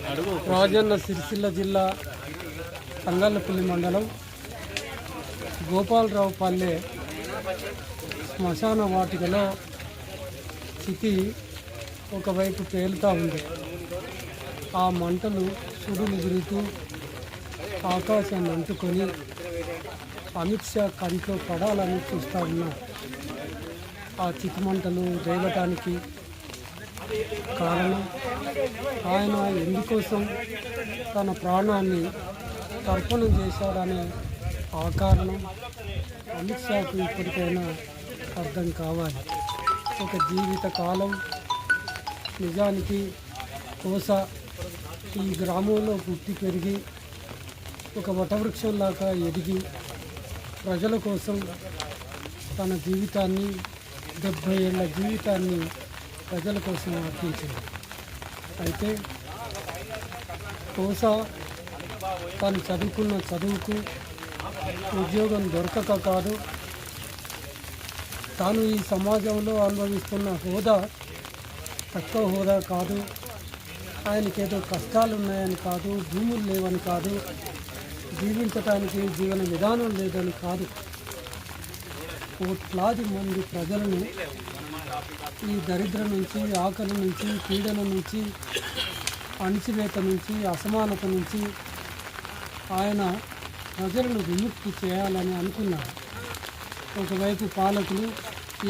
రాజన్న సిరిసిల్ల జిల్లా తంగళ్ళపల్లి మండలం గోపాలరావుపల్లె శ్మశాన వాటికలో చితి ఒకవైపు పేలుతూ ఉంది. ఆ మంటలు సుడులు గురుతూ ఆకాశాన్ని అంటుకొని అమిత్ షా కంట్లో పడాలని చూస్తూ ఉన్నారు. ఆ చితి మంటలు రేగటానికి కారణం ఆయన ఎందుకోసం తన ప్రాణాన్ని తర్పణం చేశాడనే ఆ కారణం అమిత్ షాకు ఇప్పటికైనా అర్థం కావాలి. ఒక జీవిత కాలం నిజానికి కోస ఈ గ్రామంలో పుట్టి పెరిగి ఒక వటవృక్షంలాగా ఎదిగి ప్రజల కోసం తన జీవితాన్ని 70 ఏళ్ళ జీవితాన్ని ప్రజల కోసం అర్పించింది. అయితే కోస తను చదువుకున్న చదువుకు ఉద్యోగం దొరకక కాదు, తాను ఈ సమాజంలో అనుభవిస్తున్న హోదా తక్కువ హోదా కాదు, ఆయనకేదో కష్టాలు ఉన్నాయని కాదు, భూములు లేవని కాదు, జీవించడానికి జీవన విధానం లేదని కాదు, కోట్లాది మంది ప్రజలను ఈ దరిద్రం నుంచి, ఆకలి నుంచి, పీడన నుంచి, అణిచివేత నుంచి, అసమానత నుంచి ఆయన ప్రజలను విముక్తి చేయాలని అనుకున్నారు. ఒకవైపు పాలకులు,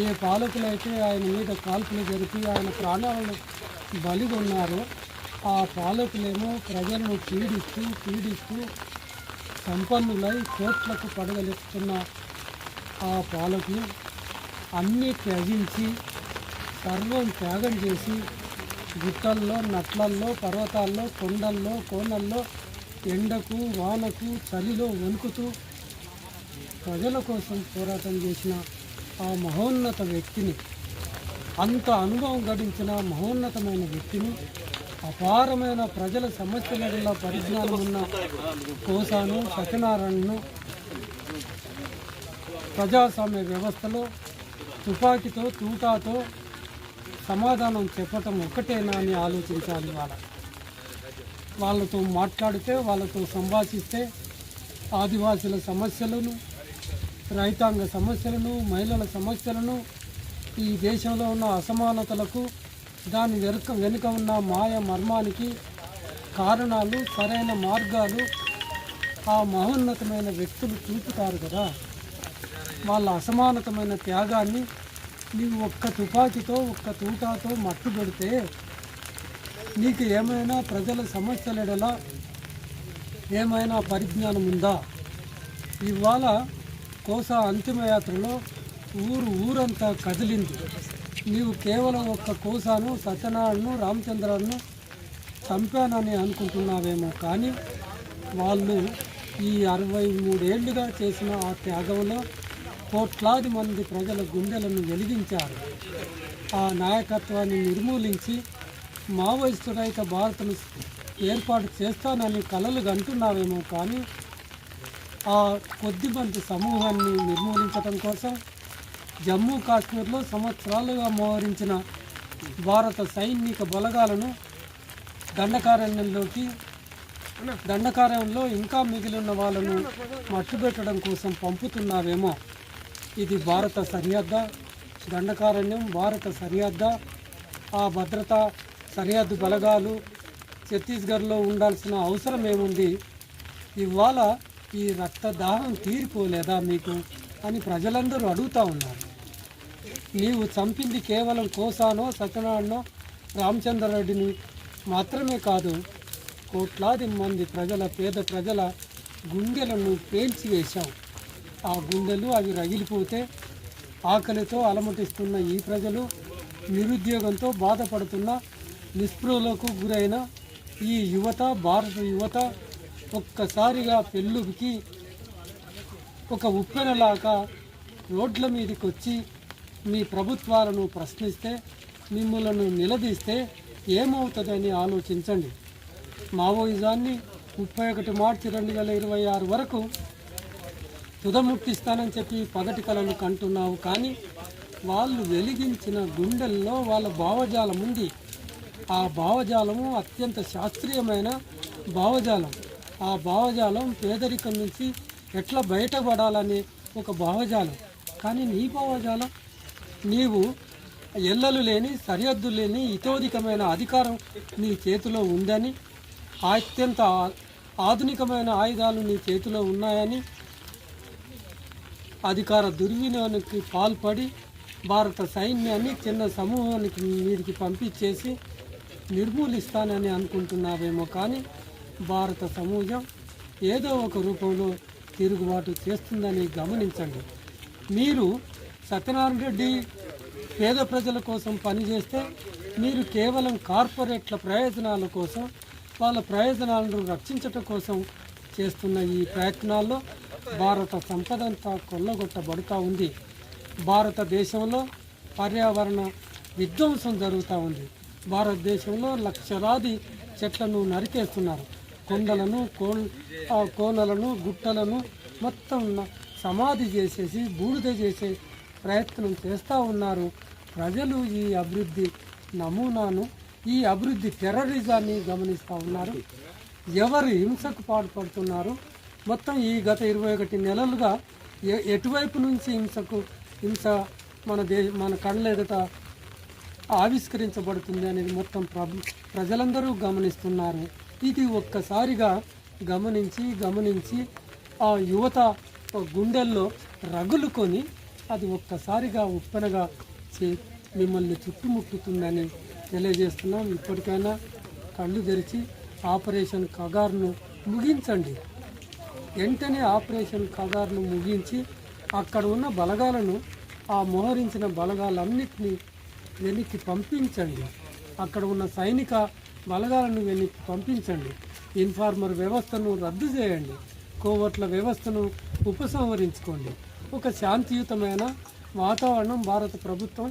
ఏ పాలకులైతే ఆయన మీద కాల్పులు జరిపి ఆయన ప్రాణాలను బలిగొన్నారో ఆ పాలకులేమో ప్రజలను పీడిస్తూ సంపన్నులై కోట్లకు పడగలెత్తుతున్న ఆ పాలకులు అన్నీ త్యజించి సర్వం త్యాగం చేసి గుట్టల్లో, నట్లల్లో, పర్వతాల్లో, కొండల్లో, కోనల్లో, ఎండకు, వానకు, చలిలో వణుకుతూ ప్రజల కోసం పోరాటం చేసిన ఆ మహోన్నత వ్యక్తిని, అంత అనుభవం గడించిన మహోన్నతమైన వ్యక్తిని, అపారమైన ప్రజల సమస్యల పరిజ్ఞానం ఉన్న కోసాను, సత్యనారాయణను ప్రజాస్వామ్య వ్యవస్థలో తుపాకీతో, తూటాతో సమాధానం చెప్పటం ఒక్కటేనా అని ఆలోచించాలి. వాళ్ళతో మాట్లాడితే, వాళ్ళతో సంభాషిస్తే ఆదివాసుల సమస్యలను, రైతాంగ సమస్యలను, మహిళల సమస్యలను, ఈ దేశంలో ఉన్న అసమానతలకు, దాని వెనుక ఉన్న మాయ మర్మానికి కారణాలు, సరైన మార్గాలు ఆ మహోన్నతమైన వ్యక్తులు చూపుతారు కదా. వాళ్ళ అసమానతమైన త్యాగాన్ని నీవు ఒక్క తుపాకీతో, ఒక్క తూటాతో మట్టు పెడితే నీకు ఏమైనా ప్రజల సమస్యలెడలా ఏమైనా పరిజ్ఞానం ఉందా? ఇవాళ కోస అంతిమయాత్రలో ఊరంతా కదిలింది. నీవు కేవలం ఒక్క కోసాను, సత్యనారాయణను, రామచంద్రను చంపానని అనుకుంటున్నావేమో, కానీ వాళ్ళు ఈ 63 ఏళ్లుగా చేసిన ఆ త్యాగంలో కోట్లాది మంది ప్రజల గుండెలను వెలిగించారు. ఆ నాయకత్వాన్ని నిర్మూలించి మావోయిస్టు రహిత భారత్ను ఏర్పాటు చేస్తానని కలలు కంటున్నావేమో, కానీ ఆ కొద్దిమంది సమూహాన్ని నిర్మూలించడం కోసం జమ్మూ కాశ్మీర్లో సంవత్సరాలుగా మోహరించిన భారత సైనిక బలగాలను దండకారణ్యంలో ఇంకా మిగిలిన వాళ్ళను మట్టుబెట్టడం కోసం పంపుతున్నావేమో. ఇది భారత సరిహద్దా? దండకారణ్యం భారత సరిహద్దా? ఆ భద్రతా సరిహద్దు బలగాలు ఛత్తీస్గఢ్లో ఉండాల్సిన అవసరం ఏముంది? ఇవాళ ఈ రక్తదాహం తీరిపోలేదా మీకు అని ప్రజలందరూ అడుగుతూ ఉన్నారు. నీవు చంపింది కేవలం కోసానో, సత్యనారాయణనో, రామచంద్రారెడ్డిని మాత్రమే కాదు, కోట్లాది మంది పేద ప్రజల గుండెలను పేల్చివేశావు. ఆ గుండెలు అవి రగిలిపోతే ఆకలితో అలమటిస్తున్న ఈ ప్రజలు, నిరుద్యోగంతో బాధపడుతున్న, నిస్పృహలకు గురైన ఈ యువత, భారత యువత ఒక్కసారిగా పెళ్ళుకి ఒక ఉప్పెనలాగా రోడ్ల మీదకి వచ్చి మీ ప్రభుత్వాలను ప్రశ్నిస్తే, మిమ్మల్ని నిలదీస్తే ఏమవుతుందని ఆలోచించండి. మావోయిజాన్ని 31 మార్చి 2026 వరకు తుదముట్టిస్తానని చెప్పి పగటి కలలు కంటున్నావు, కానీ వాళ్ళు వెలిగించిన గుండెల్లో వాళ్ళ భావజాలం ఉంది. ఆ భావజాలము అత్యంత శాస్త్రీయమైన భావజాలం. ఆ భావజాలం పేదరికం నుంచి ఎట్లా బయటపడాలనే ఒక భావజాలం. కానీ నీ భావజాలం, నీవు ఎల్లలు లేని సరిహద్దు లేని ఇతోధికమైన అధికారం నీ చేతిలో ఉందని, అత్యంత ఆధునికమైన ఆయుధాలు నీ చేతిలో ఉన్నాయని అధికార దుర్వినియోగానికి పాల్పడి భారత సైన్యాన్ని చిన్న సమూహానికి మీదికి పంపించేసి నిర్మూలిస్తానని అనుకుంటున్నావేమో. కానీ భారత సమాజం ఏదో ఒక రూపంలో తిరుగుబాటు చేస్తుందని గమనించండి. మీరు సత్యనారాయణ రెడ్డి పేద ప్రజల కోసం పనిచేస్తే మీరు కేవలం కార్పొరేట్ల ప్రయోజనాల కోసం, వాళ్ళ ప్రయోజనాలను రక్షించటం కోసం చేస్తున్న ఈ ప్రయత్నాల్లో భారత సంపద అంతా కొల్లగొట్టబడుతూ ఉంది. భారతదేశంలో పర్యావరణ విధ్వంసం జరుగుతూ ఉంది. భారతదేశంలో లక్షలాది చెట్లను నరికేస్తున్నారు. కొండలను, కోనలను, గుట్టలను మొత్తం సమాధి చేసేసి బూడిద చేసే ప్రయత్నం చేస్తూ ఉన్నారు. ప్రజలు ఈ అభివృద్ధి నమూనాను, ఈ అభివృద్ధి టెర్రరిజాన్ని గమనిస్తూ ఉన్నారు. ఎవరు హింసకు పాల్పడుతున్నారు? మొత్తం ఈ గత 21 నెలలుగా ఎటువైపు నుంచి హింస మన కళ్ళ ఎదుట ఆవిష్కరించబడుతుంది అనేది మొత్తం ప్రజలందరూ గమనిస్తున్నారు. ఇది ఒక్కసారిగా గమనించి ఆ యువత గుండెల్లో రగులుకొని అది ఒక్కసారిగా ఉప్పెనగా మిమ్మల్ని చుట్టుముట్టుతుందని తెలియజేస్తున్నాం. ఇప్పటికైనా కళ్ళు తెరిచి ఆపరేషన్ కగార్ను ముగించండి. వెంటనే ఆపరేషన్ కగార్ను ముగించి అక్కడ ఉన్న బలగాలను, ఆ మోహరించిన బలగాలన్నింటినీ వెనక్కి పంపించండి. అక్కడ ఉన్న సైనిక బలగాలను వెనక్కి పంపించండి. ఇన్ఫార్మర్ వ్యవస్థను రద్దు చేయండి. కోవర్ట్ల వ్యవస్థను ఉపసంహరించుకోండి. ఒక శాంతియుతమైన వాతావరణం భారత ప్రభుత్వం,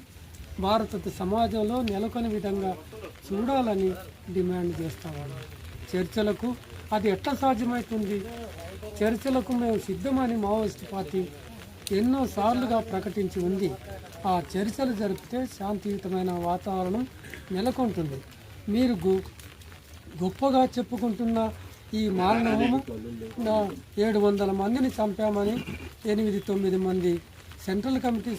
భారత సమాజంలో నెలకొని విధంగా చూడాలని డిమాండ్ చేస్తామని. చర్చలకు అది ఎట్లా సాధ్యమవుతుంది? చర్చలకు మేము సిద్ధమని మావోయిస్టు పార్టీ ఎన్నోసార్లుగా ప్రకటించి ఉంది. ఆ చర్చలు జరిపితే శాంతియుతమైన వాతావరణం నెలకొంటుంది. మీరు గొప్పగా చెప్పుకుంటున్న ఈ మారణహోమం 700 మందిని చంపామని, 8-9 మంది సెంట్రల్ కమిటీ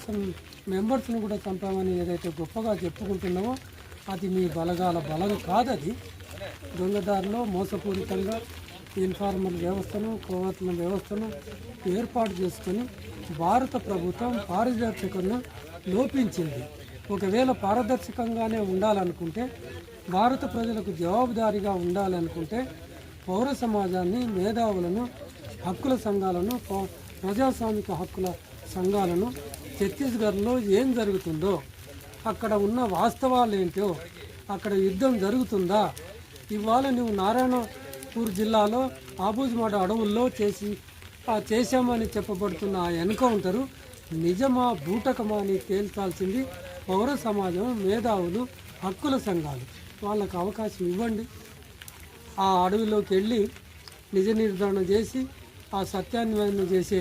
మెంబర్స్ని కూడా చంపామని ఏదైతే గొప్పగా చెప్పుకుంటున్నామో అది మీ బలగాల బలం కాదది. దొంగదారిలో మోసపూరితంగా ఇన్ఫార్మల్ వ్యవస్థను, కోవర్ట్ల వ్యవస్థను ఏర్పాటు చేసుకొని భారత ప్రభుత్వం పారదర్శకతను లోపించింది. ఒకవేళ పారదర్శకంగానే ఉండాలనుకుంటే, భారత ప్రజలకు జవాబుదారీగా ఉండాలనుకుంటే పౌర సమాజాన్ని, మేధావులను, హక్కుల సంఘాలను, ప్రజాస్వామిక హక్కుల సంఘాలను ఛత్తీస్గఢ్లో ఏం జరుగుతుందో, అక్కడ ఉన్న వాస్తవాలు ఏంటో, అక్కడ యుద్ధం జరుగుతుందా, ఇవాళ నువ్వు నారాయణపూర్ జిల్లాలో ఆబూజ్మాడ అడవుల్లో చేశామని చెప్పబడుతున్న ఆ ఎన్కౌంటరు నిజమా బూటకమా అని తేల్చాల్సింది పౌర సమాజం, మేధావులు, హక్కుల సంఘాలు. వాళ్ళకు అవకాశం ఇవ్వండి. ఆ అడవిలోకి వెళ్ళి నిజ నిర్ధారణ చేసి ఆ సత్యాన్వేషణ చేసే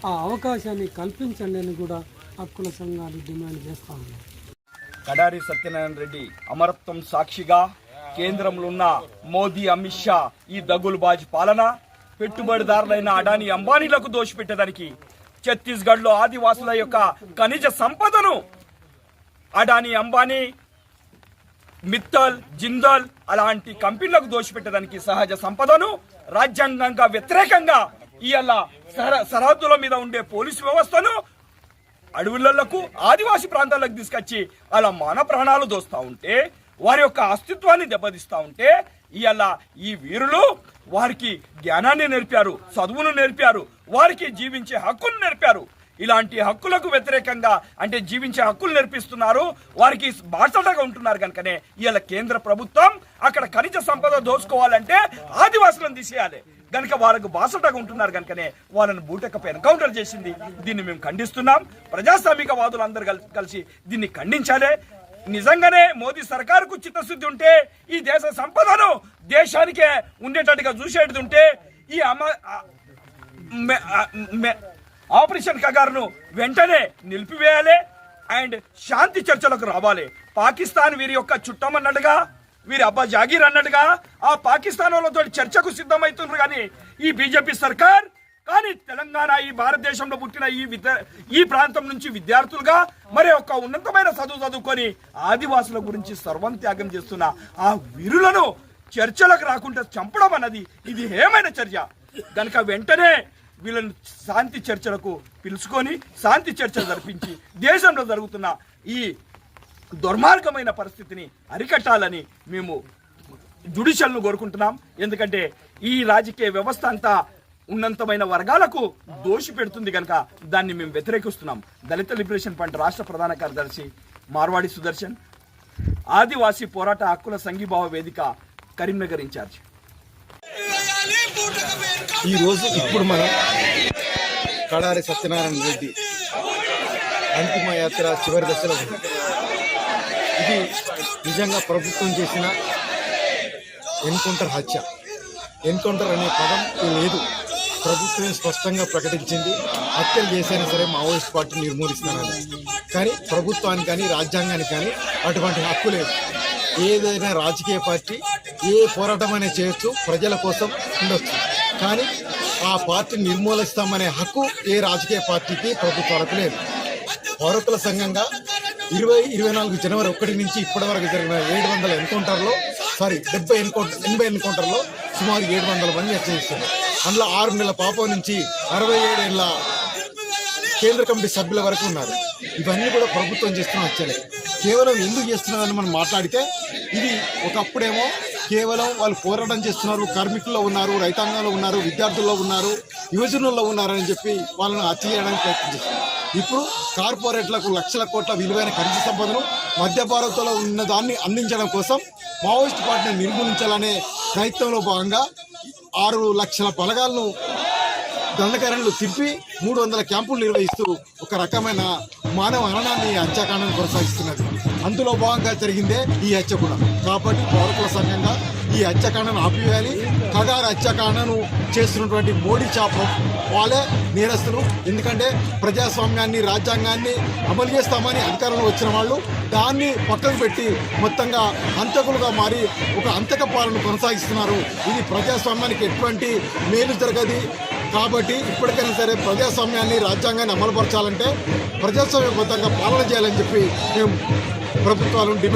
ఆ అవకాశాన్ని కల్పించండి అని కూడా హక్కుల సంఘాలు డిమాండ్ చేస్తా ఉన్నాయి. కడారి సత్యనారాయణ రెడ్డి అమరత్వం సాక్షిగా కేంద్రంలో ఉన్న మోదీ, అమిత్ షా ఈ దగులుబాజీ పాలన, పెట్టుబడిదారులైన అడానీ, అంబానీలకు దోషిపెట్టేదానికి ఛత్తీస్గఢ్లో ఆదివాసుల యొక్క ఖనిజ సంపదను అడానీ, అంబానీ, మిత్తల్, జిందాల్ అలాంటి కంపెనీలకు దోషిపెట్టడానికి సహజ సంపదను రాజ్యాంగంగా వ్యతిరేకంగా ఇవాళ సరిహద్దుల మీద ఉండే పోలీసు వ్యవస్థను అడవులకు, ఆదివాసీ ప్రాంతాలకు తీసుకొచ్చి అలా మానవ ప్రాణాలు దోస్తూ ఉంటే, వారి యొక్క అస్తిత్వాన్ని దెబ్బతీస్తూ ఉంటే, ఇవాళ ఈ వీరులు వారికి జ్ఞానాన్ని నేర్పారు, చదువును నేర్పారు, వారికి జీవించే హక్కును నేర్పారు. ఇలాంటి హక్కులకు వ్యతిరేకంగా అంటే జీవించే హక్కులు నేర్పిస్తున్నారు, వారికి బాసటగా ఉంటున్నారు. కనుకనే ఇవాళ కేంద్ర ప్రభుత్వం అక్కడ ఖనిజ సంపద దోచుకోవాలంటే ఆదివాసులను తీసేయాలి. కనుక వాళ్ళకు బాసటగా ఉంటున్నారు. కనుకనే వాళ్ళని బూటకపై ఎన్కౌంటర్ చేసింది. దీన్ని మేము ఖండిస్తున్నాం. ప్రజాస్వామిక వాదులందరూ కలిసి దీన్ని ఖండించాలి. నిజంగానే మోదీ సర్కారుకు చిత్తశుద్ధి ఉంటే, ఈ దేశ సంపదను దేశానికే ఉండేటట్టుగా చూసేది ఉంటే, ఈ ఆపరేషన్ కగార్ను వెంటనే నిలిపివేయాలి అండ్ శాంతి చర్చలకు రావాలి. పాకిస్తాన్ వీరి యొక్క చుట్టమన్నట్టుగా వీరి అబ్బా జాగీర్ అన్నట్టుగా ఆ పాకిస్తాన్ వాళ్ళతో చర్చకు సిద్ధమవుతున్నారు. కానీ ఈ బీజేపీ సర్కార్ కానీ తెలంగాణ ఈ భారతదేశంలో పుట్టిన ఈ ప్రాంతం నుంచి విద్యార్థులుగా మరి ఒక ఉన్నతమైన చదువుకొని ఆదివాసుల గురించి సర్వం త్యాగం చేస్తున్న ఆ వీరులను చర్చలకు రాకుండా చంపడం అన్నది ఇది ఏమైన చర్య కనుక వెంటనే వీళ్ళని శాంతి చర్చలకు పిలుచుకొని శాంతి చర్చలు జరిపించి దేశంలో జరుగుతున్న ఈ దుర్మార్గమైన పరిస్థితిని అరికట్టాలని మేము జ్యుడిషియల్ను కోరుకుంటున్నాం. ఎందుకంటే ఈ రాజకీయ వ్యవస్థ అంతా ఉన్నతమైన వర్గాలకు దోషి పెడుతుంది కనుక దాన్ని మేము వ్యతిరేకిస్తున్నాం. దళిత లిబరేషన్ ఫ్రంట్ రాష్ట్ర ప్రధాన కార్యదర్శి మార్వాడి సుదర్శన్, ఆదివాసీ పోరాట హక్కుల సంఘీభావ వేదిక కరీంనగర్ ఇన్ఛార్జ్. ఈరోజు ఇప్పుడు మనం కడారి సత్యనారాయణ రెడ్డి అంతిమ యాత్ర చివరి దశలో ఉంది. ఇది నిజంగా ప్రభుత్వం చేసిన ఎన్కౌంటర్ హత్య. ఎన్కౌంటర్ అనే పదం లేదు. ప్రభుత్వం స్పష్టంగా ప్రకటించింది హత్యలు చేసైనా సరే మావోయిస్ట్ పార్టీ నిర్మూలిస్తానని. కానీ ప్రభుత్వానికి కానీ రాజ్యాంగానికి కానీ అటువంటి హక్కు లేదు. ఏదైనా రాజకీయ పార్టీ ఏ పోరాటం అనేది చేయొచ్చు, ప్రజల కోసం ఉండొచ్చు. కానీ ఆ పార్టీని నిర్మూలిస్తామనే హక్కు ఏ రాజకీయ పార్టీకి ప్రభుత్వాలకు లేదు. పౌరకుల సంఘంగా 24 జనవరి 1 నుంచి ఇప్పటి వరకు జరిగిన 700 ఎన్కౌంటర్లో 80 ఎన్కౌంటర్లో సుమారు 700 మంది హత్య చేశారు. అందులో 6 నెలల పాపం నుంచి 67 ఏళ్ల కేంద్ర కమిటీ సభ్యుల వరకు ఉన్నారు. ఇవన్నీ కూడా ప్రభుత్వం చేస్తున్న హత్యలే. కేవలం ఎందుకు చేస్తున్నారని మనం మాట్లాడితే ఇది ఒకప్పుడేమో కేవలం వాళ్ళు పోరాటం చేస్తున్నారు, కార్మికుల్లో ఉన్నారు, రైతాంగంలో ఉన్నారు, విద్యార్థుల్లో ఉన్నారు, యువజనుల్లో ఉన్నారని చెప్పి వాళ్ళని హత్య చేయడానికి ప్రయత్నించారు. ఇప్పుడు కార్పొరేట్లకు లక్షల కోట్ల విలువైన ఖనిజ సంపదను మధ్య భారత్లో ఉన్న దాన్ని అందించడం కోసం మావోయిస్ట్ పార్టీని నిర్మూలించాలనే ప్రయత్నంలో భాగంగా 6 లక్షల బలగాలను దండకారణలు తిప్పి 300 క్యాంపులు నిర్వహిస్తూ ఒక రకమైన మానవ హననాన్ని హత్యాకాండను కొనసాగిస్తున్నది. అందులో భాగంగా జరిగిందే ఈ హత్య కూడా. కాబట్టి పౌరకుల సంఘంగా ఈ హత్యాకాండను ఆపివేయాలి. కగారు హత్యాకాండను చేస్తున్నటువంటి మోడీ చాప వాళ్ళే నేరస్తులు. ఎందుకంటే ప్రజాస్వామ్యాన్ని, రాజ్యాంగాన్ని అమలు చేస్తామని అధికారంలో వచ్చిన వాళ్ళు దాన్ని పక్కకు పెట్టి మొత్తంగా హంతకులుగా మారి ఒక హంతక పాలన కొనసాగిస్తున్నారు. ఇది ప్రజాస్వామ్యానికి ఎటువంటి మేలు జరగదు. కాబట్టి ఇప్పటికైనా సరే ప్రజాస్వామ్యాన్ని, రాజ్యాంగాన్ని అమలుపరచాలంటే ప్రజాస్వామ్యబద్ధంగా పాలన చేయాలని చెప్పి మేము ప్రభుత్వాలను డిమాండ్